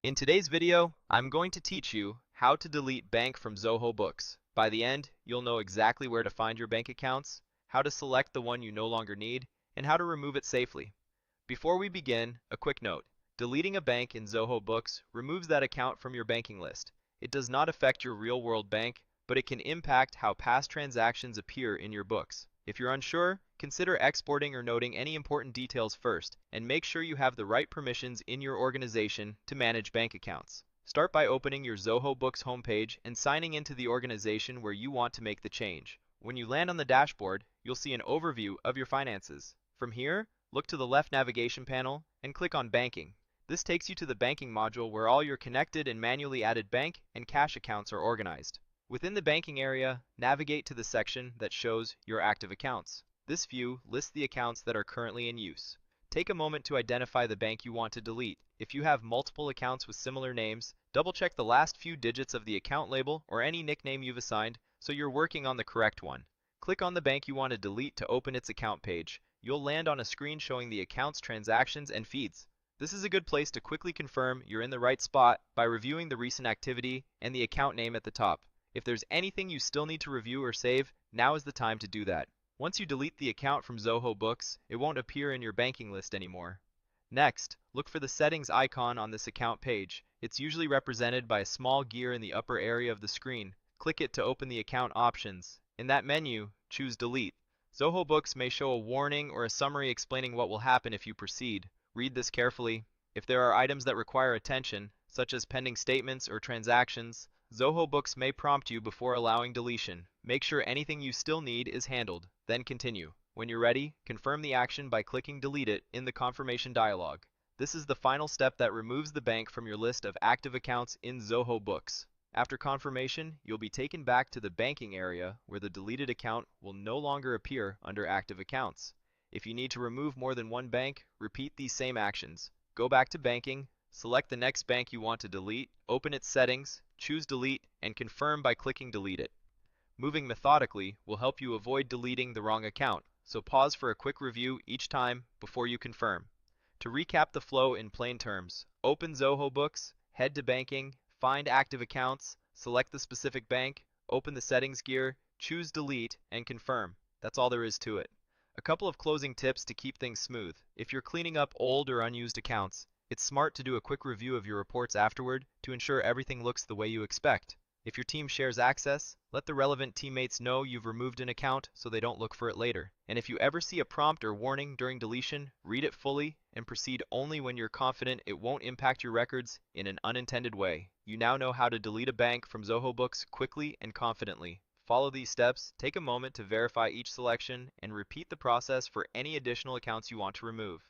In today's video, I'm going to teach you how to delete bank from Zoho Books. By the end, you'll know exactly where to find your bank accounts, how to select the one you no longer need, and how to remove it safely. Before we begin, a quick note. Deleting a bank in Zoho Books removes that account from your banking list. It does not affect your real-world bank, but it can impact how past transactions appear in your books. If you're unsure, consider exporting or noting any important details first, and make sure you have the right permissions in your organization to manage bank accounts. Start by opening your Zoho Books homepage and signing into the organization where you want to make the change. When you land on the dashboard, you'll see an overview of your finances. From here, look to the left navigation panel and click on Banking. This takes you to the banking module where all your connected and manually added bank and cash accounts are organized. Within the banking area, navigate to the section that shows your active accounts. This view lists the accounts that are currently in use. Take a moment to identify the bank you want to delete. If you have multiple accounts with similar names, double-check the last few digits of the account label or any nickname you've assigned so you're working on the correct one. Click on the bank you want to delete to open its account page. You'll land on a screen showing the account's transactions and feeds. This is a good place to quickly confirm you're in the right spot by reviewing the recent activity and the account name at the top. If there's anything you still need to review or save, now is the time to do that. Once you delete the account from Zoho Books, it won't appear in your banking list anymore. Next, look for the settings icon on this account page. It's usually represented by a small gear in the upper area of the screen. Click it to open the account options. In that menu, choose Delete. Zoho Books may show a warning or a summary explaining what will happen if you proceed. Read this carefully. If there are items that require attention, such as pending statements or transactions, Zoho Books may prompt you before allowing deletion. Make sure anything you still need is handled, then continue. When you're ready, confirm the action by clicking Delete It in the confirmation dialog. This is the final step that removes the bank from your list of active accounts in Zoho Books. After confirmation, you'll be taken back to the banking area where the deleted account will no longer appear under active accounts. If you need to remove more than one bank, repeat these same actions. Go back to banking, select the next bank you want to delete, open its settings, choose Delete, and confirm by clicking Delete It. Moving methodically will help you avoid deleting the wrong account, so pause for a quick review each time before you confirm. To recap the flow in plain terms, open Zoho Books, head to Banking, find active accounts, select the specific bank, open the settings gear, choose Delete, and confirm. That's all there is to it. A couple of closing tips to keep things smooth. If you're cleaning up old or unused accounts, it's smart to do a quick review of your reports afterward to ensure everything looks the way you expect. If your team shares access, let the relevant teammates know you've removed an account so they don't look for it later. And if you ever see a prompt or warning during deletion, read it fully and proceed only when you're confident it won't impact your records in an unintended way. You now know how to delete a bank from Zoho Books quickly and confidently. Follow these steps, take a moment to verify each selection, and repeat the process for any additional accounts you want to remove.